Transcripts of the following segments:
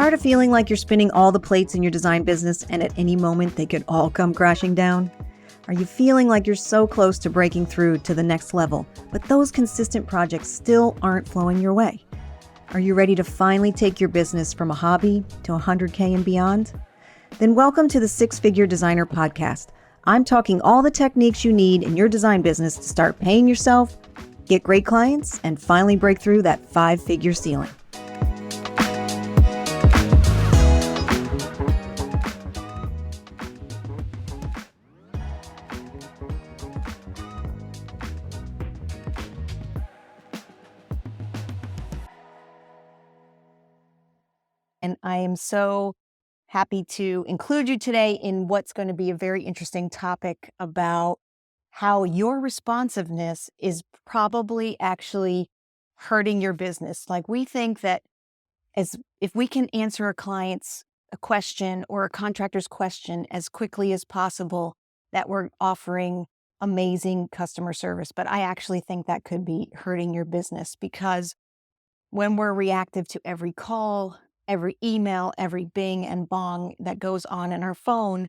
Tired of feeling like you're spinning all the plates in your design business and at any moment they could all come crashing down? Are you feeling like you're so close to breaking through to the next level, but those consistent projects still aren't flowing your way? Are you ready to finally take your business from a hobby to 100K and beyond? Then welcome to the Six Figure Designer Podcast. I'm talking all the techniques you need in your design business to start paying yourself, get great clients, and finally break through that 5-figure ceiling. And I am so happy to include you today in what's going to be a very interesting topic about how your responsiveness is probably actually hurting your business. Like, we think that as if we can answer a question or a contractor's question as quickly as possible, that we're offering amazing customer service. But I actually think that could be hurting your business, because when we're reactive to every call, every email, every bing and bong that goes on in our phone,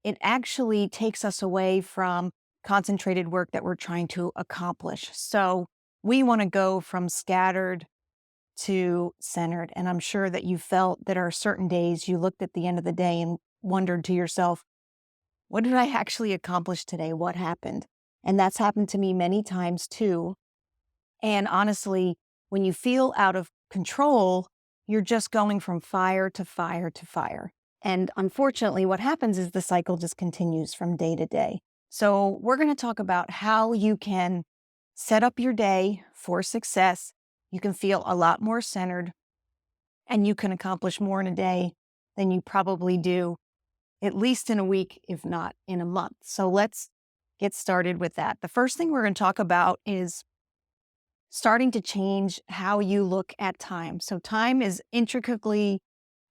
it actually takes us away from concentrated work that we're trying to accomplish. So we want to go from scattered to centered. And I'm sure that you felt that there are certain days you looked at the end of the day and wondered to yourself, what did I actually accomplish today? What happened? And that's happened to me many times too. And honestly, when you feel out of control, you're just going from fire to fire to fire. And unfortunately, what happens is the cycle just continues from day to day. So we're going to talk about how you can set up your day for success. You can feel a lot more centered, and you can accomplish more in a day than you probably do, at least in a week, if not in a month. So let's get started with that. The first thing we're going to talk about is starting to change how you look at time. So time is intricately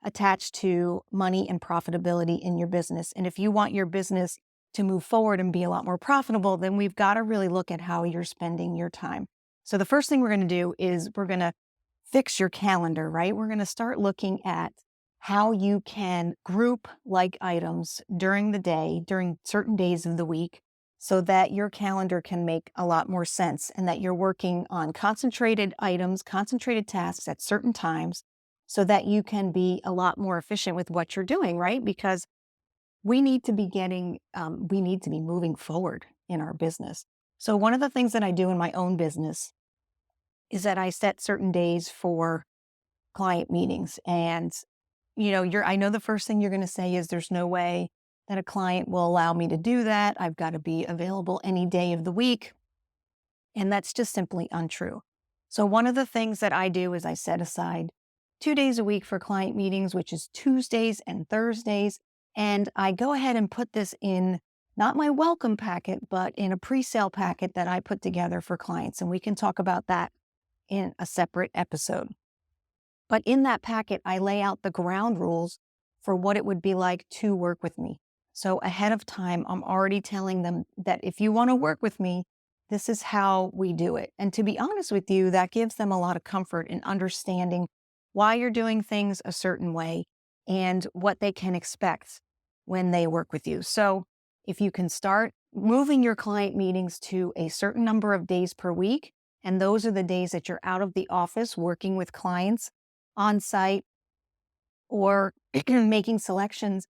attached to money and profitability in your business. And if you want your business to move forward and be a lot more profitable, then we've got to really look at how you're spending your time. So the first thing we're going to do is we're going to fix your calendar, right? We're going to start looking at how you can group like items during the day, during certain days of the week, so that your calendar can make a lot more sense and that you're working on concentrated items, concentrated tasks at certain times, so that you can be a lot more efficient with what you're doing, right? Because we need to be moving forward in our business. So one of the things that I do in my own business is that I set certain days for client meetings. And, I know the first thing you're going to say is there's no way that a client will allow me to do that. I've got to be available any day of the week. And that's just simply untrue. So one of the things that I do is I set aside 2 days a week for client meetings, which is Tuesdays and Thursdays. And I go ahead and put this in not my welcome packet, but in a pre-sale packet that I put together for clients. And we can talk about that in a separate episode. But in that packet, I lay out the ground rules for what it would be like to work with me. So ahead of time, I'm already telling them that if you want to work with me, this is how we do it. And to be honest with you, that gives them a lot of comfort in understanding why you're doing things a certain way and what they can expect when they work with you. So if you can start moving your client meetings to a certain number of days per week, and those are the days that you're out of the office working with clients on site or making selections,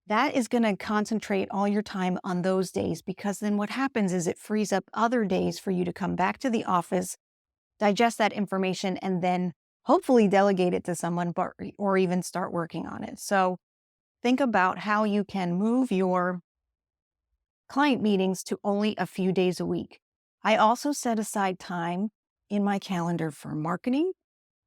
that is going to concentrate all your time on those days, because then what happens is it frees up other days for you to come back to the office, digest that information, and then hopefully delegate it to someone or even start working on it. So think about how you can move your client meetings to only a few days a week. I also set aside time in my calendar for marketing,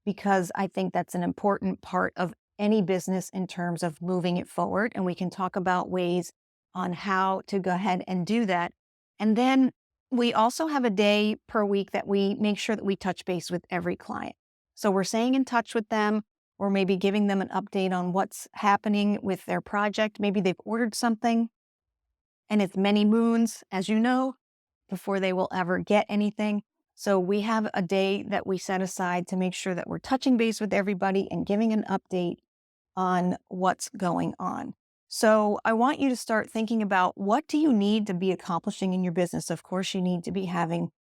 because I think that's an important part of any business in terms of moving it forward. And we can talk about ways on how to go ahead and do that. And then we also have a day per week that we make sure that we touch base with every client. So we're staying in touch with them, or maybe giving them an update on what's happening with their project. Maybe they've ordered something and it's many moons, as you know, before they will ever get anything. So we have a day that we set aside to make sure that we're touching base with everybody and giving an update on what's going on. So I want you to start thinking about, what do you need to be accomplishing in your business? Of course, you need to be having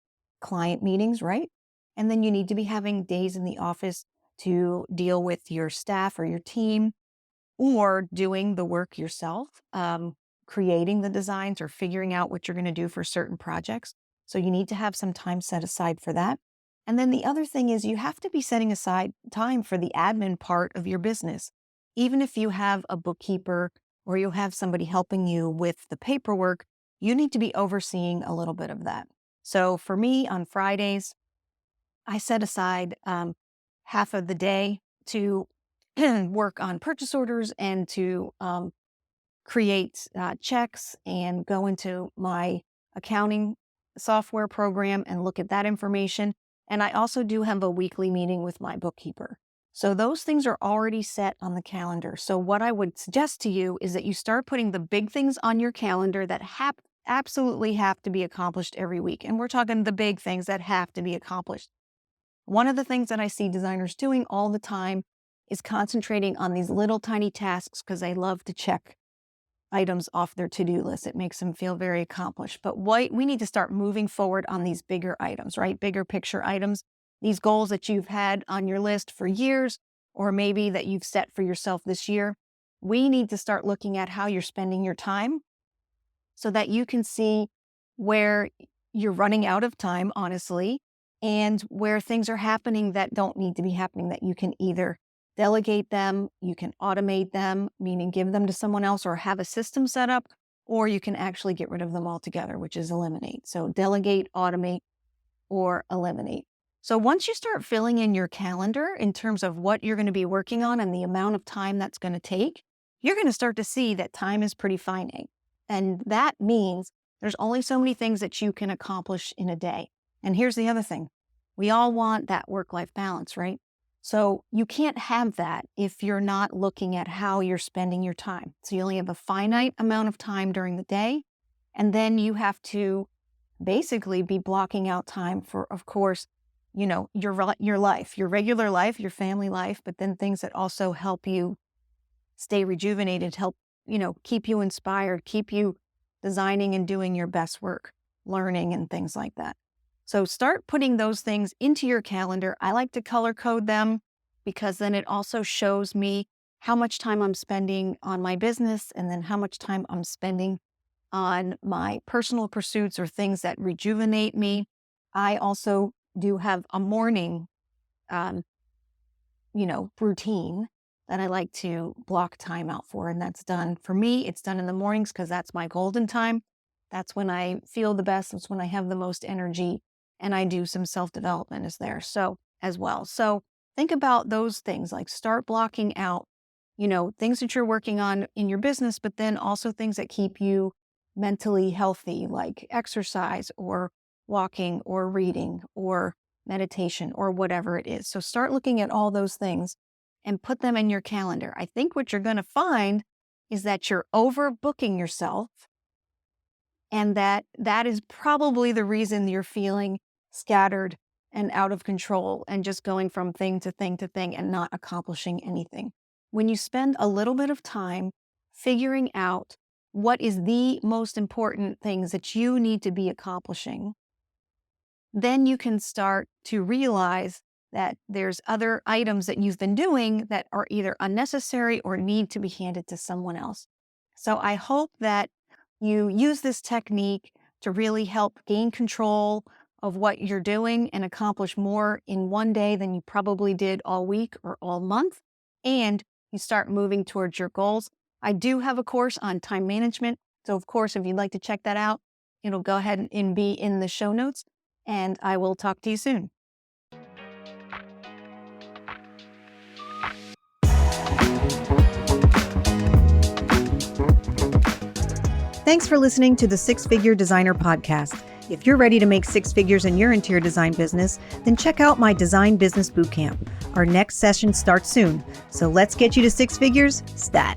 client meetings, right? And then you need to be having days in the office to deal with your staff or your team, or doing the work yourself, creating the designs or figuring out what you're going to do for certain projects. So you need to have some time set aside for that. And then the other thing is, you have to be setting aside time for the admin part of your business. Even if you have a bookkeeper or you have somebody helping you with the paperwork, you need to be overseeing a little bit of that. So for me, on Fridays, I set aside half of the day to work on purchase orders and to create checks and go into my accounting software program and look at that information. And I also do have a weekly meeting with my bookkeeper. So those things are already set on the calendar. So what I would suggest to you is that you start putting the big things on your calendar that absolutely have to be accomplished every week. And we're talking the big things that have to be accomplished. One of the things that I see designers doing all the time is concentrating on these little tiny tasks because they love to check items off their to-do list. It makes them feel very accomplished. But we need to start moving forward on these bigger items, right? Bigger picture items, these goals that you've had on your list for years, or maybe that you've set for yourself this year. We need to start looking at how you're spending your time so that you can see where you're running out of time, honestly, and where things are happening that don't need to be happening, that you can either delegate them, you can automate them, meaning give them to someone else or have a system set up, or you can actually get rid of them altogether, which is eliminate. So delegate, automate, or eliminate. So once you start filling in your calendar in terms of what you're going to be working on and the amount of time that's going to take, you're going to start to see that time is pretty finite. And that means there's only so many things that you can accomplish in a day. And here's the other thing. We all want that work-life balance, right? So you can't have that if you're not looking at how you're spending your time. So you only have a finite amount of time during the day, and then you have to basically be blocking out time for, of course, your life, your regular life, your family life, but then things that also help you stay rejuvenated, help, keep you inspired, keep you designing and doing your best work, learning and things like that. So start putting those things into your calendar. I like to color code them because then it also shows me how much time I'm spending on my business and then how much time I'm spending on my personal pursuits or things that rejuvenate me. I also do have a morning, routine that I like to block time out for. And that's done for me. It's done in the mornings because that's my golden time. That's when I feel the best. That's when I have the most energy. And I do some self-development is there. So as well. So think about those things, like start blocking out, things that you're working on in your business, but then also things that keep you mentally healthy, like exercise or walking or reading or meditation or whatever it is. So start looking at all those things and put them in your calendar. I think what you're going to find is that you're overbooking yourself, and that is probably the reason you're feeling scattered and out of control and just going from thing to thing to thing and not accomplishing anything. When you spend a little bit of time figuring out what is the most important things that you need to be accomplishing, then you can start to realize that there's other items that you've been doing that are either unnecessary or need to be handed to someone else. So I hope that you use this technique to really help gain control of what you're doing and accomplish more in one day than you probably did all week or all month, and you start moving towards your goals. I do have a course on time management. So of course, if you'd like to check that out, it'll go ahead and be in the show notes, and I will talk to you soon. Thanks for listening to the Six Figure Designer Podcast. If you're ready to make six figures in your interior design business, then check out my Design Business Bootcamp. Our next session starts soon. So let's get you to six figures, stat.